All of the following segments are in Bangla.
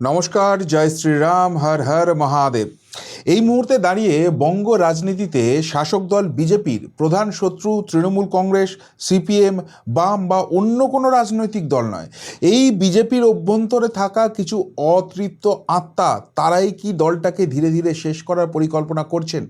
নমস্কার, জয় শ্রীরাম, হর হর মহাদেব। এই মুহূর্তে দাঁড়িয়ে বঙ্গ রাজনীতিতে শাসক দল বিজেপির প্রধান শত্রু তৃণমূল কংগ্রেস, সিপিএম, বাম বা অন্য কোনো রাজনৈতিক দল নয়। এই বিজেপির অভ্যন্তরে থাকা কিছু অতৃপ্ত আত্মা, তারাই কি দলটাকে ধীরে ধীরে শেষ করার পরিকল্পনা করছেন।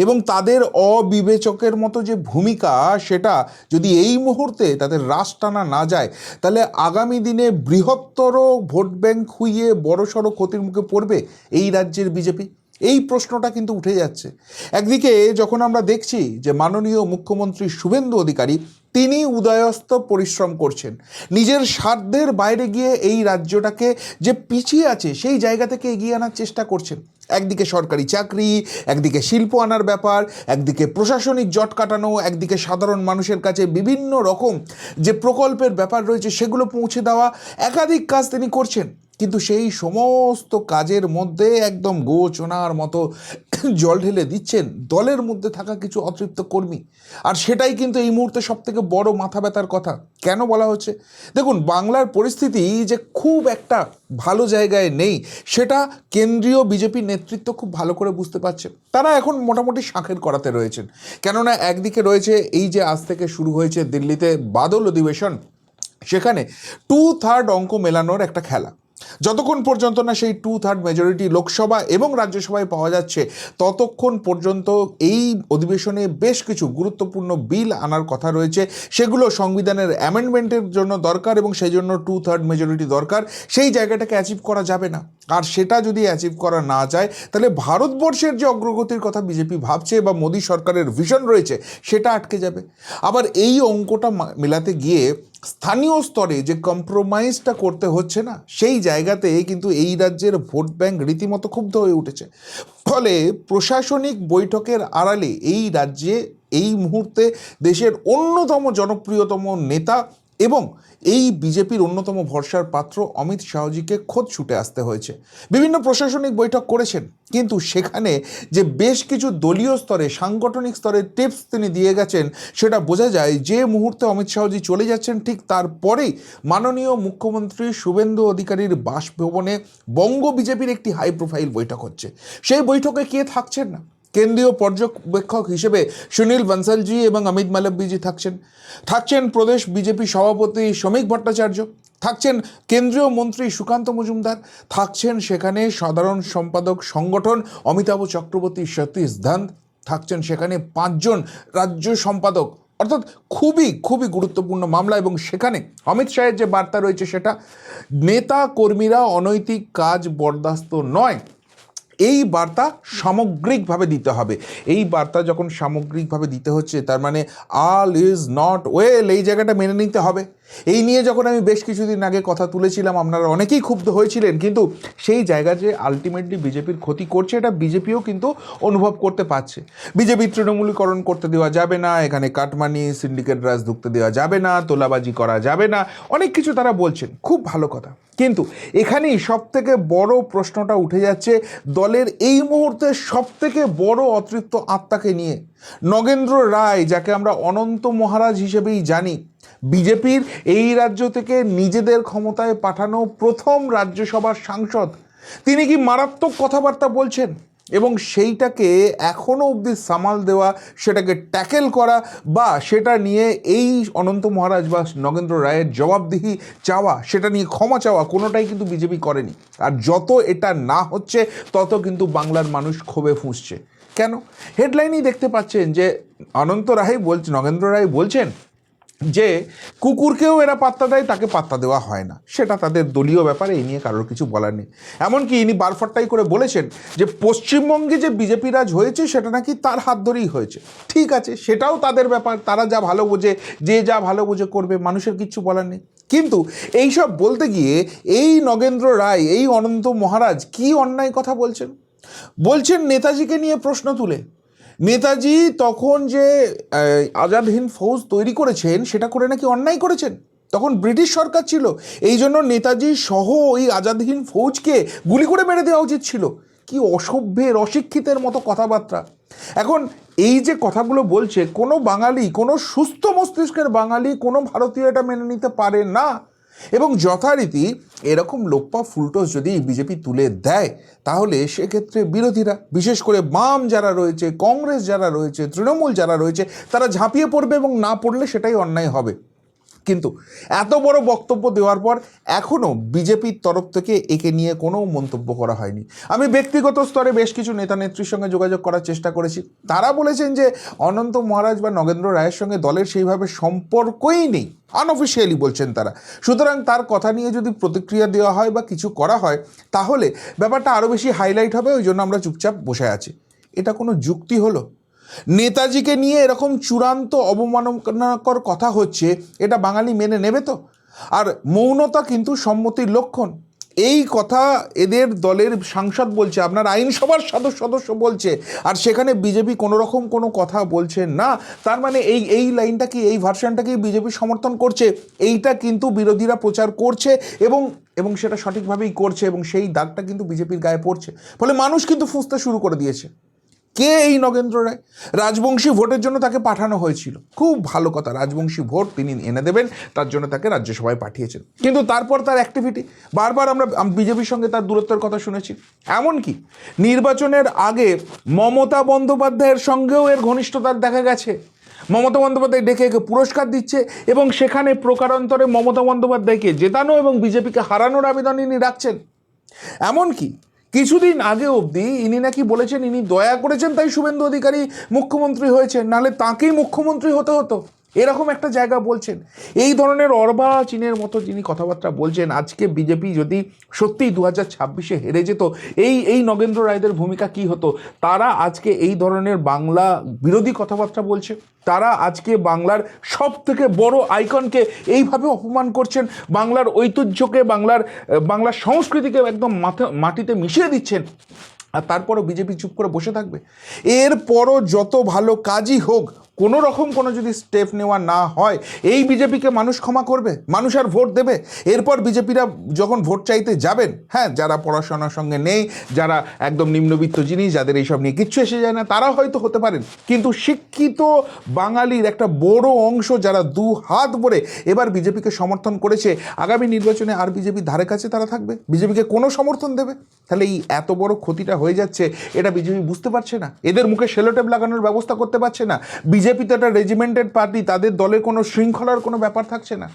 এবং তাদের অবিবেচকের মতো যে ভূমিকা, সেটা যদি এই মুহূর্তে তাদের রাশ টানা না যায়, তাহলে আগামী দিনে বৃহত্তর ভোট ব্যাংক খুইয়ে বড়সড় ক্ষতির মুখে পড়বে এই রাজ্যের বিজেপি। এই প্রশ্নটা কিন্তু উঠে যাচ্ছে। একদিকে যখন আমরা দেখছি যে মাননীয় মুখ্যমন্ত্রী শুভেন্দু অধিকারী তিনি উদয়স্ত পরিশ্রম করছেন, নিজের স্বার্থের বাইরে গিয়ে এই রাজ্যটাকে যে পিছিয়ে আছে সেই জায়গা থেকে এগিয়ে আনার চেষ্টা করছেন। একদিকে সরকারি চাকরি, একদিকে শিল্প আনার ব্যাপার, একদিকে প্রশাসনিক জট কাটানো, একদিকে সাধারণ মানুষের কাছে বিভিন্ন রকম যে প্রকল্পের ব্যাপার রয়েছে সেগুলো পৌঁছে দেওয়া, একাধিক কাজ তিনি করছেন। কিন্তু সেই সমস্ত কাজের মধ্যে একদম গোচনার মতো জল ঢেলে দিচ্ছেন দলের মধ্যে থাকা কিছু অতৃপ্ত কর্মী। আর সেটাই কিন্তু এই মুহূর্তে সবথেকে বড় মাথা ব্যথার কথা। কেন বলা হচ্ছে? দেখুন, বাংলার পরিস্থিতি যে খুব একটা ভালো জায়গায় নেই, সেটা কেন্দ্রীয় বিজেপি নেতৃত্ব খুব ভালো করে বুঝতে পারছে। তারা এখন মোটামুটি শাঁখের করাতে রয়েছেন। কেননা একদিকে রয়েছে এই যে আজ থেকে শুরু হয়েছে দিল্লিতে বাদল অধিবেশন, সেখানে 2/3 অঙ্ক মেলানোর একটা খেলা। যতক্ষণ পর্যন্ত না সেই 2/3 মেজরিটি লোকসভা এবং রাজ্যসভায় পাওয়া যাচ্ছে, ততক্ষণ পর্যন্ত এই অধিবেশনে বেশ কিছু গুরুত্বপূর্ণ বিল আনার কথা রয়েছে। সেগুলো সংবিধানের অ্যামেন্ডমেন্টের জন্য দরকার এবং সেই জন্য 2/3 মেজরিটি দরকার। সেই জায়গাটাকে অ্যাচিভ করা যাবে না। আর সেটা যদি অ্যাচিভ করা না যায়, তাহলে ভারতবর্ষের যে অগ্রগতির কথা বিজেপি ভাবছে বা মোদী সরকারের ভিশন রয়েছে, সেটা আটকে যাবে। আবার এই অঙ্কটা মেলাতে গিয়ে স্থানীয় স্তরে যে কম্প্রোমাইজটা করতে হচ্ছে না, সেই জায়গাতে কিন্তু এই রাজ্যের ভোট ব্যাংক রীতিমতো ক্ষুব্ধ হয়ে উঠেছে। ফলে প্রশাসনিক বৈঠকের আড়ালে এই রাজ্যে এই মুহূর্তে দেশের অন্যতম জনপ্রিয়তম নেতা এবং এই বিজেপির অন্যতম ভরসার পাত্র অমিত শাহজিকে খোদ ছুটে আসতে হয়েছে। বিভিন্ন প্রশাসনিক বৈঠক করেছেন, কিন্তু সেখানে যে বেশ কিছু দলীয় স্তরে, সাংগঠনিক স্তরে টিপস তিনি দিয়ে গেছেন, সেটা বোঝা যায়। যে মুহূর্তে অমিত শাহজি চলে যাচ্ছেন, ঠিক তারপরেই মাননীয় মুখ্যমন্ত্রী শুভেন্দু অধিকারীর বাসভবনে বঙ্গ বিজেপির একটি হাই প্রোফাইল বৈঠক হচ্ছে। সেই বৈঠকে কে থাকছেন না? কেন্দ্রীয় পর্যবেক্ষক হিসেবে সুনীল বনসলজি এবং অমিত মালব্যজি থাকছেন প্রদেশ বিজেপি সভাপতি শ্রমিক ভট্টাচার্য, থাকছেন কেন্দ্রীয় মন্ত্রী সুকান্ত মজুমদার, থাকছেন সেখানে সাধারণ সম্পাদক সংগঠন অমিতাভ চক্রবর্তী সতীশ ধন্দ, থাকছেন সেখানে 5 জন রাজ্য সম্পাদক। অর্থাৎ খুবই খুবই গুরুত্বপূর্ণ মামলা। এবং সেখানে অমিত শাহের যে বার্তা রয়েছে, সেটা নেতা কর্মীরা অনৈতিক কাজ বরদাস্ত নয়, এই বার্তা সামগ্রিকভাবে দিতে হবে। এই বার্তা যখন সামগ্রিকভাবে দিতে হচ্ছে, তার মানে অল ইজ নট ওয়েল, এই জায়গাটা মেনে নিতে হবে। এই নিয়ে যখন আমি বেশ কিছুদিন আগে কথা তুলেছিলাম, আপনারা অনেকেই ক্ষুব্ধ হয়েছিলেন, কিন্তু সেই জায়গা যে আলটিমেটলি বিজেপির ক্ষতি করছে, এটা বিজেপিও কিন্তু অনুভব করতে পারছে। বিজেপি তৃণমূলীকরণ করতে দেওয়া যাবে না, এখানে কাটমানি সিন্ডিকেট রাজ ঢুকতে দেওয়া যাবে না, তোলাবাজি করা যাবে না, অনেক কিছু তারা বলছেন। খুব ভালো কথা, কিন্তু এখানেই সবথেকে বড় প্রশ্নটা উঠে যাচ্ছে দলের এই মুহূর্তে সবথেকে বড় অতৃপ্ত আত্মাকে নিয়ে। নগেন্দ্র রায়, যাকে আমরা অনন্ত মহারাজ হিসেবেই জানি, বিজেপির এই রাজ্য থেকে নিজেদের ক্ষমতায় পাঠানো প্রথম রাজ্যসভার সাংসদ, তিনি কি মারাত্মক কথাবার্তা বলছেন। এবং সেইটাকে এখনও অবধি সামাল দেওয়া, সেটাকে ট্যাকেল করা বা সেটা নিয়ে এই অনন্ত মহারাজ বা নগেন্দ্র রায়ের জবাবদিহি চাওয়া, সেটা নিয়ে ক্ষমা চাওয়া, কোনোটাই কিন্তু বিজেপি করেনি। আর যত এটা না হচ্ছে, তত কিন্তু বাংলার মানুষ ক্ষোভে ফুঁসছে। কেন? হেডলাইনই দেখতে পাচ্ছেন যে নগেন্দ্র রায় বলছেন যে কুকুরকেও এরা পাত্তা দেয়, তাকে পাত্তা দেওয়া হয় না। সেটা তাদের দলীয় ব্যাপারে, এই নিয়ে কারোর কিছু বলার নেই। এমনকি ইনি বারফাট্টাই করে বলেছেন যে পশ্চিমবঙ্গে যে বিজেপি রাজ হয়েছে, সেটা নাকি তার হাত ধরেই হয়েছে। ঠিক আছে, সেটাও তাদের ব্যাপার, তারা যা ভালো বোঝে, যে যা ভালো বোঝে করবে, মানুষের কিচ্ছু বলার নেই। কিন্তু এইসব বলতে গিয়ে এই নগেন্দ্র রায়, এই অনন্ত মহারাজ কি অন্যায় কথা বলছেন নেতাজিকে নিয়ে প্রশ্ন তুলে। নেতাজি তখন যে আজাদ হিন্দ ফৌজ তৈরি করেছেন, সেটা করে নাকি অন্যায় করেছেন। তখন ব্রিটিশ সরকার ছিল, এই জন্য নেতাজি সহ ওই আজাদ হিন্দ ফৌজকে গুলি করে মেরে দেওয়া উচিত ছিল। কি অসভ্যের, অশিক্ষিতের মতো কথাবার্তা। এখন এই যে কথাগুলো বলছে, কোনো বাঙালি, কোনো সুস্থ মস্তিষ্কের বাঙালি, কোনো ভারতীয় এটা মেনে নিতে পারে না। এবং যথারীতি এরকম লোপ্পা ফুলটোস যদি বিজেপি তুলে দেয় তাহলে সেক্ষেত্রে বিরোধীরা, বিশেষ করে বাম যারা রয়েছে, কংগ্রেস যারা রয়েছে, তৃণমূল যারা রয়েছে, তারা ঝাঁপিয়ে পড়বে এবং না পড়লে সেটাই অন্যায় হবে। কিন্তু এত বড় বক্তব্য দেওয়ার পর এখনও বিজেপির তরফ থেকে একে নিয়ে কোনো মন্তব্য করা হয়নি। আমি ব্যক্তিগত স্তরে বেশ কিছু নেতা নেত্রীর সঙ্গে যোগাযোগ করার চেষ্টা করেছি। তারা বলেছেন যে অনন্ত মহারাজ বা নগেন্দ্র রায়ের সঙ্গে দলের সেইভাবে সম্পর্কই নেই, আনঅফিসিয়ালি বলছেন তারা। সুতরাং তার কথা নিয়ে যদি প্রতিক্রিয়া দেওয়া হয় বা কিছু করা হয় তাহলে ব্যাপারটা আরও বেশি হাইলাইট হবে, ওই জন্য আমরা চুপচাপ বসে আছি। এটা কোনো যুক্তি হলো? নেতাজিকে নিয়ে এরকম চূড়ান্ত অবমাননাকর কথা হচ্ছে, এটা বাঙালি মেনে নেবে তো? আর মৌনতা কিন্তু সম্মতির লক্ষণ। এই কথা এদের দলের সাংসদ বলছে, আপনার আইনসভার সদস্য বলছে, আর সেখানে বিজেপি কোনো রকম কোনো কথা বলছে না। তার মানে এই লাইনটা কি, এই ভার্সনটাকে বিজেপি সমর্থন করছে, এইটা কিন্তু বিরোধীরা প্রচার করছে এবং সেটা সঠিকভাবেই করছে, এবং সেই দাগটা কিন্তু বিজেপির গায়ে পড়ছে। ফলে মানুষ কিন্তু ফুঁসতে শুরু করে দিয়েছে। কে এই নগেন্দ্র রায়? রাজবংশী ভোটের জন্য তাকে পাঠানো হয়েছিল, খুব ভালো কথা, রাজবংশী ভোট তিনি এনে দেবেন, তার জন্য তাকে রাজ্যসভায় পাঠিয়েছেন। কিন্তু তারপর তার অ্যাক্টিভিটি বারবার আমরা বিজেপির সঙ্গে তার দূরত্বের কথা শুনেছি। এমনকি নির্বাচনের আগে মমতা বন্দ্যোপাধ্যায়ের সঙ্গেও এর ঘনিষ্ঠতার দেখা গেছে। মমতা বন্দ্যোপাধ্যায় ডেকে একে পুরস্কার দিচ্ছে এবং সেখানে প্রকারান্তরে মমতা বন্দ্যোপাধ্যায়কে জেতানো এবং বিজেপিকে হারানোর আবেদন ইনি রাখছেন। এমনকি কিছুদিন আগে অবধি ইনি নাকি বলেছেন ইনি দয়া করেছেন তাই শুভেন্দু অধিকারী মুখ্যমন্ত্রী হয়েছেন, নাহলে তাঁকেই মুখ্যমন্ত্রী হতে হতো, এরকম একটা জায়গা বলছেন। এই ধরনের অর্বাচীনের মতো যিনি কথাবার্তা বলছেন, আজকে বিজেপি যদি সত্যিই 2026-এ হেরে যেত, এই নগেন্দ্র রায়দের ভূমিকা কি হতো? তারা আজকে এই ধরনের বাংলা বিরোধী কথাবার্তা বলছে, তারা আজকে বাংলার সব থেকে বড় আইকনকে এইভাবে অপমান করছেন, বাংলার ঐতিহ্যকে, বাংলার সংস্কৃতিকে একদম মাটিতে মিশিয়ে দিচ্ছেন, আর তারপরও বিজেপি চুপ করে বসে থাকবে? এরপরও যত ভালো কাজই হোক, কোনো রকম কোনো যদি স্টেপ নেওয়া না হয়, এই বিজেপিকে মানুষ ক্ষমা করবে? মানুষ আর ভোট দেবে? এরপর বিজেপিরা যখন ভোট চাইতে যাবেন, হ্যাঁ, যারা পড়াশোনার সঙ্গে নেই, যারা একদম নিম্নবিত্ত জিনিস, যাদের এইসব নিয়ে কিচ্ছু এসে যায় না, তারা হয়তো হতে পারেন, কিন্তু শিক্ষিত বাঙালির একটা বড় অংশ যারা দু হাত ভরে এবার বিজেপিকে সমর্থন করেছে, আগামী নির্বাচনে আর বিজেপির ধারে কাছে তারা থাকবে? বিজেপিকে কোনো সমর্থন দেবে? তাহলে এই এত বড় ক্ষতিটা হয়ে যাচ্ছে, এটা বিজেপি বুঝতে পারছে না? এদের মুখে সেলোটেপ লাগানোর ব্যবস্থা করতে পারছে না? বিজেপি তো একটা রেজিমেন্টেড পার্টি, তাদের দলের কোনো শৃঙ্খলার কোনো ব্যাপার থাকছে না।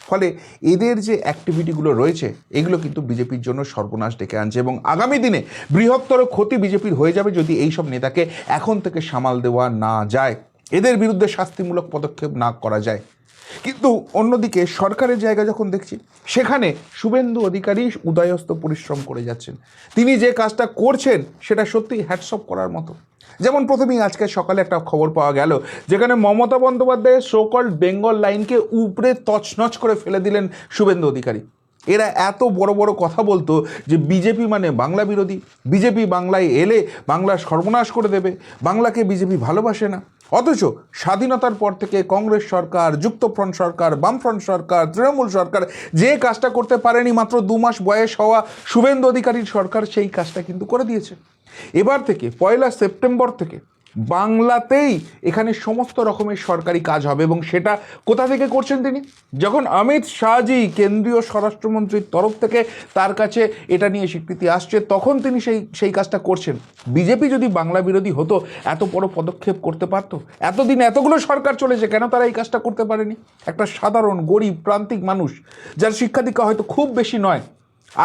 ফলে এদের যে অ্যাক্টিভিটিগুলো রয়েছে, এগুলো কিন্তু বিজেপির জন্য সর্বনাশ ডেকে আনছে, এবং আগামী দিনে বৃহত্তর ক্ষতি বিজেপির হয়ে যাবে যদি এইসব নেতাকে এখন থেকে সামাল দেওয়া না যায়, এদের বিরুদ্ধে শাস্তিমূলক পদক্ষেপ না করা যায়। কিন্তু অন্যদিকে সরকারের জায়গা যখন দেখছি, সেখানে শুভেন্দু অধিকারী উদয়স্ত পরিশ্রম করে যাচ্ছেন। তিনি যে কাজটা করছেন সেটা সত্যিই হ্যাটস অফ করার মতো। যেমন প্রথমেই আজকে সকালে একটা খবর পাওয়া গেল, যেখানে মমতা বন্দ্যোপাধ্যায়ের সোকল্ড বেঙ্গল লাইনকে উপড়ে তছনছ করে ফেলে দিলেন শুভেন্দু অধিকারী। এরা এত বড় বড় কথা বলতো যে বিজেপি মানে বাংলা বিরোধী, বিজেপি বাংলায় এলে বাংলার সর্বনাশ করে দেবে, বাংলাকে বিজেপি ভালোবাসে না। অথচ স্বাধীনতার পর থেকে কংগ্রেস সরকার, যুক্তফ্রন্ট সরকার, বামফ্রন্ট সরকার, তৃণমূল সরকার যে কাজটা করতে পারেনি মাত্র 2 মাস বয়স হওয়া শুভেন্দু অধিকারীর সরকার সেই কাজটা কিন্তু করে দিয়েছে। এবার থেকে 1 সেপ্টেম্বর থেকে বাংলাতেই এখানে সমস্ত রকমের সরকারি কাজ হবে, এবং সেটা কোথা থেকে করছেন তিনি? যখন অমিত শাহজি কেন্দ্রীয় স্বরাষ্ট্রমন্ত্রীর তরফ থেকে তার কাছে এটা নিয়ে স্বীকৃতি আসছে, তখন তিনি সেই কাজটা করছেন। বিজেপি যদি বাংলা বিরোধী হতো এত বড় পদক্ষেপ করতে পারতো? এতদিন এতগুলো সরকার চলেছে, কেন তারা এই কাজটা করতে পারেনি? একটা সাধারণ গরিব প্রান্তিক মানুষ, যার শিক্ষা দীক্ষা হয়তো খুব বেশি নয়,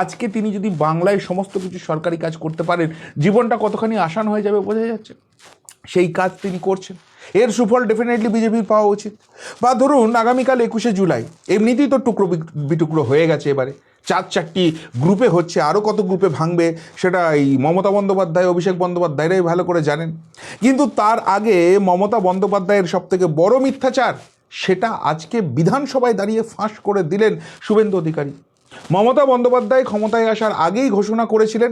আজকে তিনি যদি বাংলায় সমস্ত কিছু সরকারি কাজ করতে পারেন, জীবনটা কতখানি আসান হয়ে যাবে বোঝা যাচ্ছে। সেই কাজ তিনি করছেন, এর সুফল ডেফিনেটলি বিজেপির পাওয়া উচিত। বা ধরুন আগামীকাল 21শে জুলাই, এমনিতেই তো টুকরো বিটুকরো হয়ে গেছে, এবারে 4-4টি গ্রুপে হচ্ছে, আরও কত গ্রুপে ভাঙবে সেটা এই মমতা বন্দ্যোপাধ্যায়, অভিষেক বন্দ্যোপাধ্যায়রাই ভালো করে জানেন। কিন্তু তার আগে মমতা বন্দ্যোপাধ্যায়ের সবথেকে বড় মিথ্যাচার, সেটা আজকে বিধানসভায় দাঁড়িয়ে ফাঁস করে দিলেন শুভেন্দু অধিকারী। মমতা বন্দ্যোপাধ্যায় ক্ষমতায় আসার আগেই ঘোষণা করেছিলেন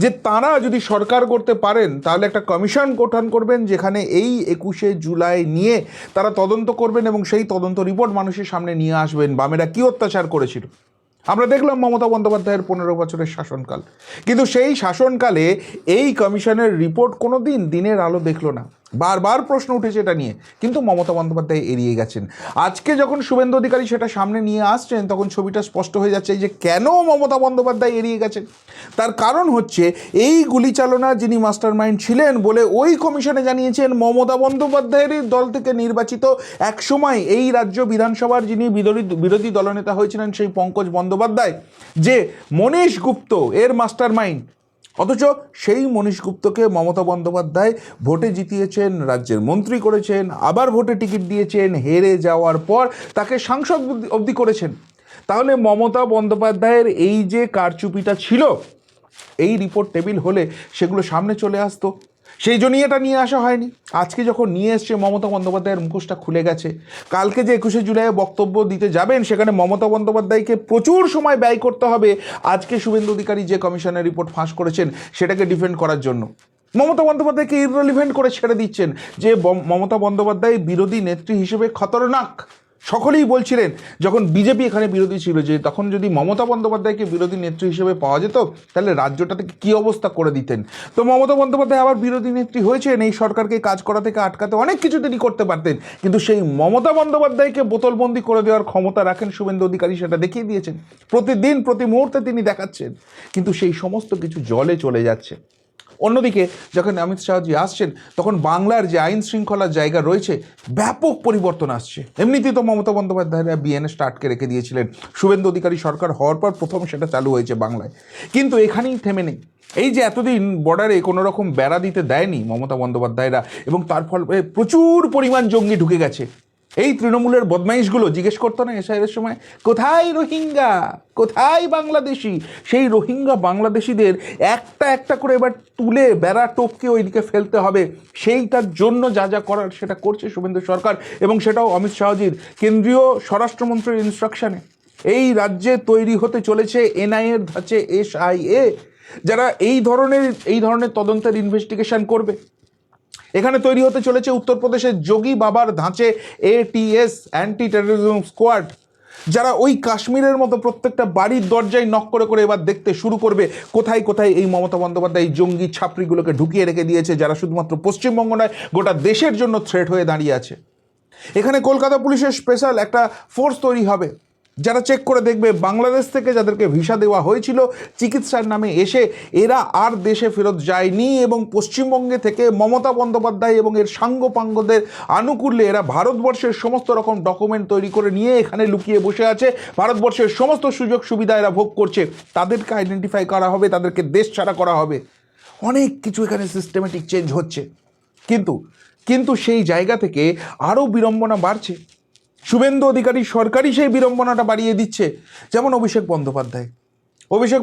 যে তাঁরা যদি সরকার করতে পারেন তাহলে একটা কমিশন গঠন করবেন, যেখানে এই 21শে জুলাই নিয়ে তারা তদন্ত করবেন এবং সেই তদন্ত রিপোর্ট মানুষের সামনে নিয়ে আসবেন, বামেরা কী অত্যাচার করেছিল। আমরা দেখলাম মমতা বন্দ্যোপাধ্যায়ের 15 বছরের শাসনকাল, কিন্তু সেই শাসনকালে এই কমিশনের রিপোর্ট কোনো দিনের আলো দেখলো না। বারবার প্রশ্ন উঠেছে এটা নিয়ে, কিন্তু মমতা বন্দ্যোপাধ্যায় এড়িয়ে গেছেন। আজকে যখন শুভেন্দু অধিকারী সেটা সামনে নিয়ে আসছেন তখন ছবিটা স্পষ্ট হয়ে যাচ্ছে যে কেন মমতা বন্দ্যোপাধ্যায় এড়িয়ে গেছেন। তার কারণ হচ্ছে এই গুলিচালনা যিনি মাস্টার মাইন্ড ছিলেন বলে ওই কমিশনে জানিয়েছেন মমতা বন্দ্যোপাধ্যায়েরই দল থেকে নির্বাচিত একসময় এই রাজ্য বিধানসভার যিনি বিরোধী দলনেতা হয়েছিলেন সেই পঙ্কজ বন্দ্যোপাধ্যায়, যে মনীশ গুপ্ত এর মাস্টার মাইন্ড। অথচ সেই মনীশ গুপ্তকে মমতা বন্দ্যোপাধ্যায় ভোটে জিতিয়েছেন, রাজ্যের মন্ত্রী করেছেন, আবার ভোটে টিকিট দিয়েছেন, হেরে যাওয়ার পর তাকে সাংসদ অবধি করেছেন। তাহলে মমতা বন্দ্যোপাধ্যায়ের এই যে কারচুপিটা ছিল, এই রিপোর্ট টেবিল হলে সেগুলো সামনে চলে আসতো, সেই জন্যই এটা নিয়ে আসা হয়নি। আজকে যখন নিয়ে এসছে মমতা বন্দ্যোপাধ্যায়ের মুখোশটা খুলে গেছে। কালকে যে 21শে জুলাই বক্তব্য দিতে যাবেন সেখানে মমতা বন্দ্যোপাধ্যায়কে প্রচুর সময় ব্যয় করতে হবে আজকে শুভেন্দু অধিকারী যে কমিশনের রিপোর্ট ফাঁস করেছেন সেটাকে ডিফেন্ড করার জন্য। মমতা বন্দ্যোপাধ্যায়কে ইররিলেভেন্ট করে ছেড়ে দিচ্ছেন যে মমতা বন্দ্যোপাধ্যায় বিরোধী নেত্রী হিসেবে খতরনাক। সকলেই বলছিলেন যখন বিজেপি এখানে বিরোধী ছিল যে তখন যদি মমতা বন্দ্যোপাধ্যায়কে বিরোধী নেত্রী হিসেবে পাওয়া যেত তাহলে রাজ্যটা থেকে কী অবস্থা করে দিতেন। তো মমতা বন্দ্যোপাধ্যায় আবার বিরোধী নেত্রী হয়েছেন, এই সরকারকে কাজ করা থেকে আটকাতে অনেক কিছু তিনি করতে পারতেন, কিন্তু সেই মমতা বন্দ্যোপাধ্যায়কে বোতলবন্দি করে দেওয়ার ক্ষমতা রাখেন শুভেন্দু অধিকারী, সেটা দেখিয়ে দিয়েছেন। প্রতিদিন প্রতি মুহূর্তে তিনি দেখাচ্ছেন, কিন্তু সেই সমস্ত কিছু জলে চলে যাচ্ছে। অন্যদিকে যখন অমিত শাহজি আসছেন তখন বাংলার যে আইন শৃঙ্খলার জায়গা রয়েছে ব্যাপক পরিবর্তন আসছে। এমনিতেই তো মমতা বন্দ্যোপাধ্যায়রা বিএনএসটা আটকে রেখে দিয়েছিলেন, শুভেন্দু অধিকারী সরকার হওয়ার পর প্রথম সেটা চালু হয়েছে বাংলায়, কিন্তু এখানেই থেমে নেই। এই যে এতদিন বর্ডারে কোনো রকম বেড়া দিতে দেয়নি মমতা বন্দ্যোপাধ্যায়রা, এবং তার ফলে প্রচুর পরিমাণ জঙ্গি ঢুকে গেছে। এই তৃণমূলের বদমাইশগুলো জিজ্ঞেস করতো না এসআইয়ের সময় কোথায় রোহিঙ্গা, কোথায় বাংলাদেশি? সেই রোহিঙ্গা বাংলাদেশিদের একটা একটা করে এবার তুলে বেড়া টপকে ওইদিকে ফেলতে হবে। সেইটার জন্য যা যা করার সেটা করছে শুভেন্দু সরকার, এবং সেটাও অমিত শাহজির কেন্দ্রীয় স্বরাষ্ট্রমন্ত্রীর ইনস্ট্রাকশনে। এই রাজ্যে তৈরি হতে চলেছে এনআইএর ধাঁচে SIA, যারা এই ধরনের তদন্তের ইনভেস্টিগেশন করবে। এখানে তৈরি হতে চলেছে উত্তরপ্রদেশের যোগী বাবার ধাঁচে ATS, অ্যান্টি টেররিজম স্কোয়াড, যারা ওই কাশ্মীরের মতো প্রত্যেকটা বাড়ির দরজায় নক করে করে এবার দেখতে শুরু করবে কোথায় কোথায় এই মমতা বন্দ্যোপাধ্যায় এই জঙ্গি ছাপড়িগুলোকে ঢুকিয়ে রেখে দিয়েছে, যারা শুধুমাত্র পশ্চিমবঙ্গ নয় গোটা দেশের জন্য থ্রেট হয়ে দাঁড়িয়ে আছে। এখানে কলকাতা পুলিশের স্পেশাল একটা ফোর্স তৈরি হবে, যারা চেক করে দেখবে বাংলাদেশ থেকে যাদেরকে ভিসা দেওয়া হয়েছিল চিকিৎসার নামে এসে এরা আর দেশে ফেরত যায়নি, এবং পশ্চিমবঙ্গে থেকে মমতা বন্দ্যোপাধ্যায় এবং এর সাঙ্গপাঙ্গদের আনুকূল্যে এরা ভারতবর্ষের সমস্ত রকম ডকুমেন্ট তৈরি করে নিয়ে এখানে লুকিয়ে বসে আছে, ভারতবর্ষের সমস্ত সুযোগ সুবিধা এরা ভোগ করছে। তাদেরকে আইডেন্টিফাই করা হবে, তাদেরকে দেশ ছাড়া করা হবে। অনেক কিছু এখানে সিস্টেমেটিক চেঞ্জ হচ্ছে, কিন্তু সেই জায়গা থেকে আরও বিড়ম্বনা বাড়ছে। শুভেন্দু অধিকারী সরকারই সেই বিড়ম্বনাটা বাড়িয়ে দিচ্ছে। যেমন অভিষেক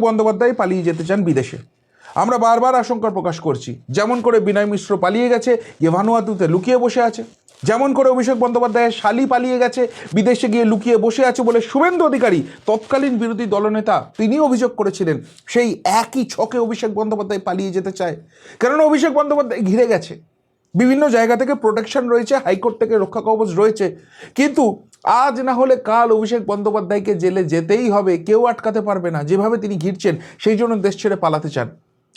বন্দ্যোপাধ্যায় পালিয়ে যেতে চান বিদেশে। আমরা বারবার আশঙ্কা প্রকাশ করছি, যেমন করে বিনয় মিশ্র পালিয়ে গেছে, ভানুয়াতুতে লুকিয়ে বসে আছে, যেমন করে অভিষেক বন্দ্যোপাধ্যায়ের শালি পালিয়ে গেছে, বিদেশে গিয়ে লুকিয়ে বসে আছে বলে শুভেন্দু অধিকারী তৎকালীন বিরোধী দলনেতা তিনি অভিযোগ করেছিলেন। সেই একই ছকে অভিষেক বন্দ্যোপাধ্যায় পালিয়ে যেতে চায়, কারণ অভিষেক বন্দ্যোপাধ্যায় ঘিরে গেছে, বিভিন্ন জায়গা থেকে প্রোটেকশন রয়েছে, হাইকোর্ট থেকে রক্ষা কবচ রয়েছে, কিন্তু আজ না হলে কাল অভিষেক বন্দ্যোপাধ্যায়কে জেলে যেতেই হবে, কেউ আটকাতে পারবে না। যেভাবে তিনি ঘিরছেন সেই জন্য দেশ ছেড়ে পালাতে চান।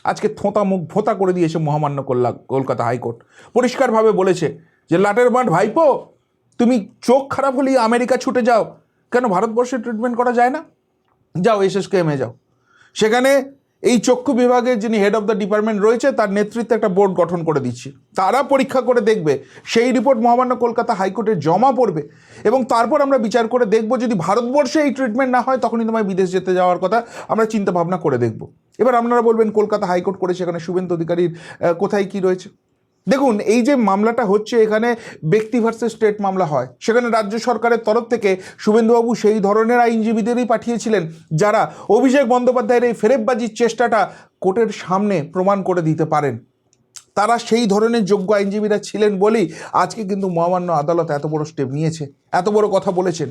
আজকে থোঁতা মুখ ভোঁতা করে দিয়েছে মহামান্য কলকাতা হাইকোর্ট, পরিষ্কারভাবে বলেছে যে লাটের মাঠ ভাইপো, তুমি চোখ খারাপ হলেই আমেরিকা ছুটে যাও, কেন ভারতবর্ষে ট্রিটমেন্ট করা যায় না? যাও SSKM-এ যাও, সেখানে এই চক্ষু বিভাগের যিনি হেড অফ দ্য ডিপার্টমেন্ট রয়েছে তার নেতৃত্বে একটা বোর্ড গঠন করে দিচ্ছি, তারা পরীক্ষা করে দেখবে, সেই রিপোর্ট মহামান্য কলকাতা হাইকোর্টে জমা পড়বে, এবং তারপর আমরা বিচার করে দেখব যদি ভারতবর্ষে এই ট্রিটমেন্ট না হয় তখনই তোমায় বিদেশ যেতে যাওয়ার কথা আমরা চিন্তা ভাবনা করে দেখব। এবার আপনারা বলবেন কলকাতা হাইকোর্ট করে সেখানে শুভেন্দু অধিকারীর কোথায় কি রয়েছে? দেখুন, এই যে মামলাটা হচ্ছে এখানে ব্যক্তি ভার্সেস স্টেট মামলা হয়, সেখানে রাজ্য সরকারের তরফ থেকে শুভেন্দুবাবু সেই ধরনের আইনজীবীদেরই পাঠিয়েছিলেন যারা অভিষেক বন্দ্যোপাধ্যায়ের এই ফেরেববাজির চেষ্টাটা কোর্টের সামনে প্রমাণ করে দিতে পারেন। তারা সেই ধরনের যোগ্য আইনজীবীরা ছিলেন বলেই আজকে কিন্তু মহামান্য আদালত এত বড় স্টেপ নিয়েছে, এত বড় কথা বলেছেন।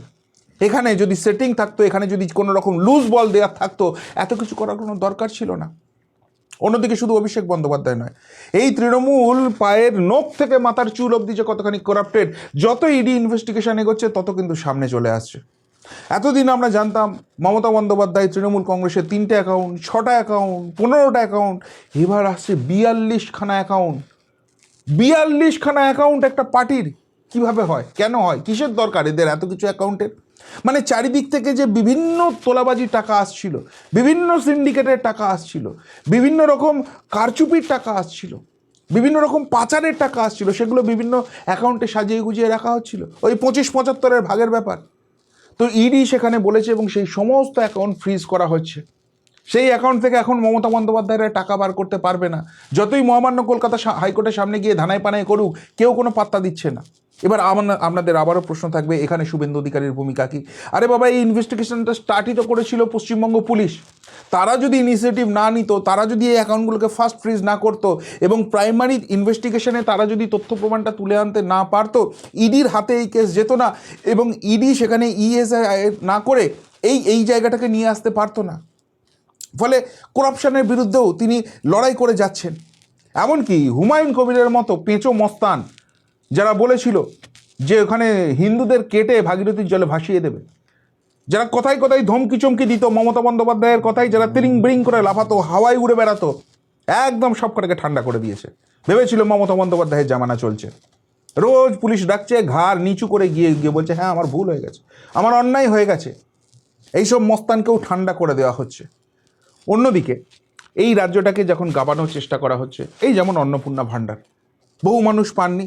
এখানে যদি সেটিং থাকতো, এখানে যদি কোনো রকম লুজ বল দেওয়া থাকতো, এত কিছু করার কোনো দরকার ছিল না। অন্যদিকে শুধু অভিষেক বন্দ্যোপাধ্যায় নয়, এই তৃণমূল পায়ের নখ থেকে মাথার চুল অবধি যে কতখানি করাপ্টেড, যত ইডি ইনভেস্টিগেশন এগোচ্ছে তত কিন্তু সামনে চলে আসছে। এতদিন আমরা জানতাম মমতা বন্দ্যোপাধ্যায় তৃণমূল কংগ্রেসের 3টে অ্যাকাউন্ট, 6টা অ্যাকাউন্ট, 15টা অ্যাকাউন্ট, এবার আসছে 42খানা অ্যাকাউন্ট। 42খানা অ্যাকাউন্ট একটা পার্টির কিভাবে হয়, কেন হয়, কিসের দরকার এদের এত কিছু অ্যাকাউন্টের? মানে চারিদিক থেকে যে বিভিন্ন তোলাবাজির টাকা আসছিল, বিভিন্ন সিন্ডিকেটের টাকা আসছিল, বিভিন্ন রকম কারচুপির টাকা আসছিল, বিভিন্ন রকম পাচারের টাকা আসছিল, সেগুলো বিভিন্ন অ্যাকাউন্টে সাজিয়ে গুজিয়ে রাখা হচ্ছিল, ওই 25-75-এর ভাগের ব্যাপার। তো ইডি সেখানে বলেছে এবং সেই সমস্ত অ্যাকাউন্ট ফ্রিজ করা হচ্ছে। সেই অ্যাকাউন্ট থেকে এখন মমতা বন্দ্যোপাধ্যায়রা টাকা বার করতে পারবে না, যতই মহামান্য কলকাতা হাইকোর্টের সামনে গিয়ে ধানায় পানায় করুক, কেউ কোনো পাত্তা দিচ্ছে না। এবার আপনাদের আবারও প্রশ্ন থাকবে, এখানে শুভেন্দু অধিকারীর ভূমিকা কী? আরে বাবা, এই ইনভেস্টিগেশনটা স্টার্টই তো করেছিল পশ্চিমবঙ্গ পুলিশ। তারা যদি ইনিশিয়েটিভ না নিত, তারা যদি এই অ্যাকাউন্টগুলোকে ফার্স্ট ফ্রিজ না করতো এবং প্রাইমারি ইনভেস্টিগেশনে তারা যদি তথ্য প্রমাণটা তুলে আনতে না পারতো, ইডির হাতে এই কেস যেত না এবং ইডি সেখানে ইএসআই না করে এই জায়গাটাকে নিয়ে আসতে পারতো না। ফলে করাপশনের বিরুদ্ধেও তিনি লড়াই করে যাচ্ছেন। এমনকি হুমায়ুন কবিরের মতো পেঁচো মস্তান যারা বলেছিল যে ওখানে হিন্দুদের কেটে ভাগীরথীর জলে ভাসিয়ে দেবে, যারা কথায় কথায় ধমকি চমকি দিত মমতা বন্দ্যোপাধ্যায়ের কথায়, যারা তিরিং বিরিং করে লাফাতো, হাওয়ায় উড়ে বেড়াতো, একদম সব কটাকে ঠান্ডা করে দিয়েছে। ভেবেছিল মমতা বন্দ্যোপাধ্যায়ের জামানা চলছে, রোজ পুলিশ ডাকছে, ঘাড় নিচু করে গিয়ে গিয়ে বলছে হ্যাঁ আমার ভুল হয়ে গেছে, আমার অন্যায় হয়ে গেছে। এইসব মস্তানকেও ঠান্ডা করে দেওয়া হচ্ছে। অন্যদিকে এই রাজ্যটাকে যখন গাবানোর চেষ্টা করা হচ্ছে, এই যেমন অন্নপূর্ণা ভাণ্ডার, বহু মানুষ পাননি,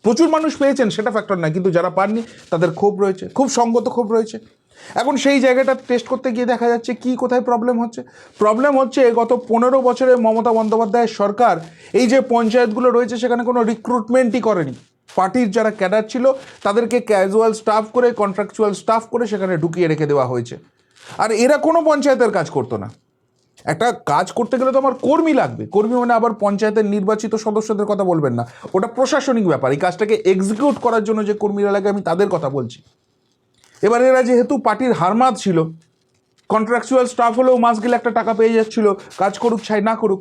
প্রচুর মানুষ পেয়েছেন সেটা ফ্যাক্টর নয়, কিন্তু যারা পাননি তাদের ক্ষোভ রয়েছে, খুব সঙ্গত ক্ষোভ রয়েছে। এখন সেই জায়গাটা টেস্ট করতে গিয়ে দেখা যাচ্ছে কি কোথায় প্রবলেম হচ্ছে। প্রবলেম হচ্ছে গত 15 বছরে মমতা বন্দ্যোপাধ্যায়ের সরকার এই যে পঞ্চায়েতগুলো রয়েছে সেখানে কোনো রিক্রুটমেন্টই করেনি। পার্টির যারা ক্যাডার ছিল তাদেরকে ক্যাজুয়াল স্টাফ করে, কন্ট্রাকচুয়াল স্টাফ করে সেখানে ঢুকিয়ে রেখে দেওয়া হয়েছে। আর এরা কোনো পঞ্চায়েতের কাজ করতো না। একটা কাজ করতে গেলে তো আমার কর্মী লাগবে, কর্মী মানে আবার পঞ্চায়েতের নির্বাচিত সদস্যদের কথা বলবেন না, ওটা প্রশাসনিক ব্যাপার। এই কাজটাকে এক্সিকিউট করার জন্য যে কর্মীরা লাগে আমি তাদের কথা বলছি। এবার এরা যেহেতু পার্টির হারমাদ ছিল, কন্ট্রাকচুয়াল স্টাফ হলেও মাস গেলে একটা টাকা পেয়ে যাচ্ছিল, কাজ করুক ছাই না করুক,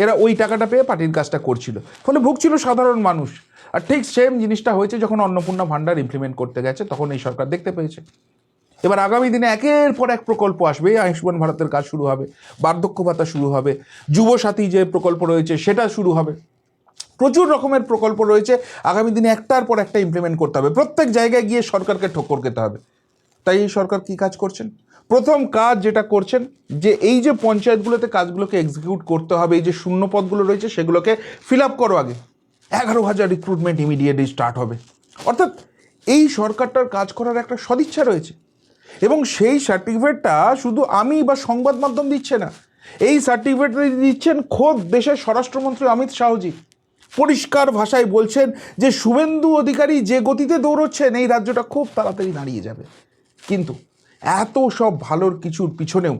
এরা ওই টাকাটা পেয়ে পার্টির কাজটা করছিল, ফলে ভুগছিল সাধারণ মানুষ। আর ঠিক সেম জিনিসটা হয়েছে যখন অন্নপূর্ণা ভাণ্ডার ইমপ্লিমেন্ট করতে গেছে, তখন এই সরকার দেখতে পেয়েছে। এবার আগামী দিনে একের পর এক প্রকল্প আসবে, আয়ুষ্মান ভারতের কাজ শুরু হবে, বার্ধক্য ভাতা শুরু হবে, যুবসাথী যে প্রকল্প রয়েছে সেটা শুরু হবে, প্রচুর রকমের প্রকল্প রয়েছে। আগামী দিনে একটার পর একটা ইমপ্লিমেন্ট করতে হবে, প্রত্যেক জায়গায় গিয়ে সরকারকে ঠোক্কর খেতে হবে। তাই এই সরকার কি কাজ করছেন? প্রথম কাজ যেটা করছেন যে এই যে পঞ্চায়েতগুলোতে কাজগুলোকে এক্সিকিউট করতে হবে, এই যে শূন্য পদগুলো রয়েছে সেগুলোকে ফিল আপ করো আগে। 11,000 রিক্রুটমেন্ট ইমিডিয়েটলি স্টার্ট হবে। অর্থাৎ এই সরকারটার কাজ করার একটা সদিচ্ছা রয়েছে এবং সেই সার্টিফিকেটটা শুধু আমি বা সংবাদ মাধ্যম দিচ্ছে না, এই সার্টিফিকেট দিচ্ছেন খোদ দেশের স্বরাষ্ট্রমন্ত্রী অমিত শাহজি। পরিষ্কার ভাষায় বলছেন যে শুভেন্দু অধিকারী যে গতিতে দৌড়চ্ছেন এই রাজ্যটা খুব তাড়াতাড়ি দাঁড়িয়ে যাবে। কিন্তু এত সব ভালোর কিছুর পিছনেও,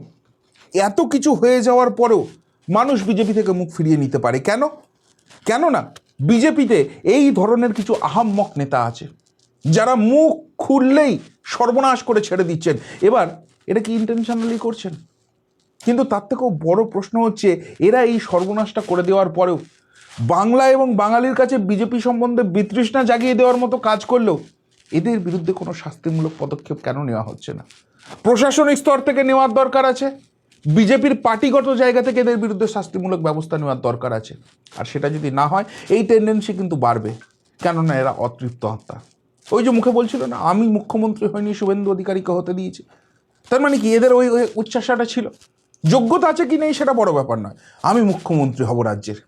এত কিছু হয়ে যাওয়ার পরেও মানুষ বিজেপি থেকে মুখ ফিরিয়ে নিতে পারে কেন? কেননা বিজেপিতে এই ধরনের কিছু আহাম্মক নেতা আছে যারা মুখ খুললেই সর্বনাশ করে ছেড়ে দিচ্ছেন। এবার এটা কি ইন্টেনশনালি করছেন? কিন্তু তার থেকেও বড় প্রশ্ন হচ্ছে, এরা এই সর্বনাশটা করে দেওয়ার পরেও বাংলা এবং বাঙালির কাছে বিজেপি সম্বন্ধে বিতৃষ্ণা জাগিয়ে দেওয়ার মতো কাজ করলেও এদের বিরুদ্ধে কোনো শাস্তিমূলক পদক্ষেপ কেন নেওয়া হচ্ছে না? প্রশাসনিক স্তর থেকে নেওয়ার দরকার আছে, বিজেপির পার্টিগত জায়গা থেকে এদের বিরুদ্ধে শাস্তিমূলক ব্যবস্থা নেওয়ার দরকার আছে। আর সেটা যদি না হয় এই টেন্ডেন্সি কিন্তু বাড়বে, কেননা এরা অতৃপ্ত আত্মা। ওই যে মুখে বলছিল না আমি মুখ্যমন্ত্রী হয়নি, শুভেন্দু অধিকারীকে হতে দিয়েছি, তার মানে কি এদের ওই উচ্চাসাটা ছিল? যোগ্যতা আছে কি নেই সেটা বড় ব্যাপার নয়, আমি মুখ্যমন্ত্রী হব রাজ্যের।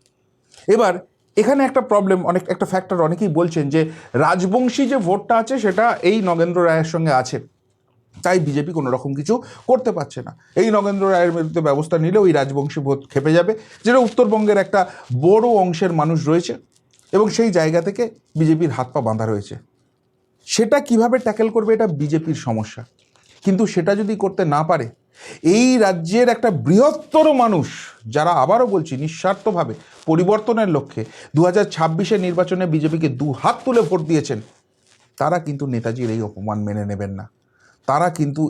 এবার এখানে একটা প্রবলেম, একটা ফ্যাক্টর অনেকেই বলছেন যে রাজবংশী যে ভোটটা আছে সেটা এই নগেন্দ্র রায়ের সঙ্গে আছে, তাই বিজেপি কোনো রকম কিছু করতে পারছে না। এই নগেন্দ্র রায়ের বিরুদ্ধে ব্যবস্থা নিলে ওই রাজবংশী ভোট খেপে যাবে, যেটা উত্তরবঙ্গের একটা বড় অংশের মানুষ রয়েছে এবং সেই জায়গা থেকে বিজেপির হাত পা বাঁধা রয়েছে। সেটা কিভাবে ট্যাকেল করবে এটা বিজেপির সমস্যা। কিন্তু সেটা যদি করতে না পারে, এই রাজ্যের একটা বৃহত্তর মানুষ যারা, আবারও বলছি, নিঃস্বার্থভাবে পরিবর্তনের লক্ষ্যে 2026-এর নির্বাচনে বিজেপিকে 2 হাত তুলে ভোট দিয়েছেন, তারা কিন্তু নেতাজির এই অপমান মেনে নেবেন না। তারা কিন্তু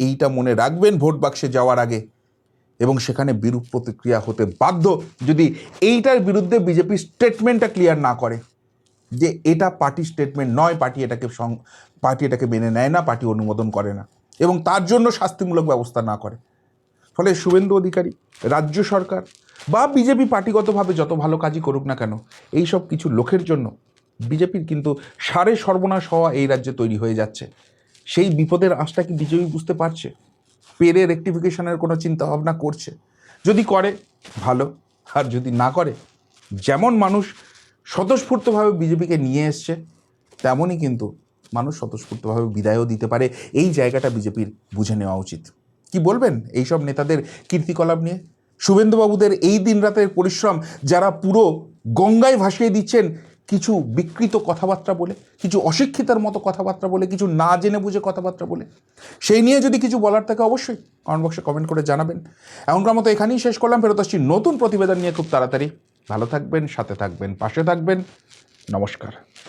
এইটা মনে রাখবেন ভোট বাক্সে যাওয়ার আগে এবং সেখানে বিরূপ প্রতিক্রিয়া হতে বাধ্য যদি এইটার বিরুদ্ধে বিজেপি স্টেটমেন্টটা ক্লিয়ার না করে যে এটা পার্টি স্টেটমেন্ট নয়, পার্টি এটাকে মেনে নেয় না, পার্টি অনুমোদন করে না এবং তার জন্য শাস্তিমূলক ব্যবস্থা না করে। ফলে শুভেন্দু অধিকারী, রাজ্য সরকার, বা বিজেপি পার্টিগতভাবে যত ভালো কাজই করুক না কেন, এই সব কিছু লোকের জন্য বিজেপির কিন্তু সারে সর্বনাশ হওয়া এই রাজ্যে তৈরি হয়ে যাচ্ছে। সেই বিপদের আঁচটা কি বিজেপি বুঝতে পারছে? পেরে রেকটিফিকেশনের কোনো চিন্তা ভাবনা করছে? যদি করে ভালো, আর যদি না করে, যেমন মানুষ স্বতঃস্ফূর্তভাবে বিজেপিকে নিয়ে এসছে, তেমনই কিন্তু মানুষ স্বতঃস্ফূর্তভাবে বিদায়ও দিতে পারে। এই জায়গাটা বিজেপির বুঝে নেওয়া উচিত। কি বলবেন এইসব নেতাদের কীর্তিকলাপ নিয়ে? শুভেন্দুবাবুদের এই দিন রাতের পরিশ্রম যারা পুরো গঙ্গায় ভাসিয়ে দিচ্ছেন কিছু বিকৃত কথাবার্তা বলে, কিছু অশিক্ষিতার মতো কথাবার্তা বলে, কিছু না জেনে বুঝে কথাবার্তা বলে, সেই নিয়ে যদি কিছু বলার থাকে অবশ্যই কমেন্ট বক্সে কমেন্ট করে জানাবেন। এমনকার মতো এখানেই শেষ করলাম, ফেরত আসছি নতুন প্রতিবেদন নিয়ে খুব তাড়াতাড়ি। ভালো থাকবেন, সাথে থাকবেন, পাশে থাকবেন। নমস্কার।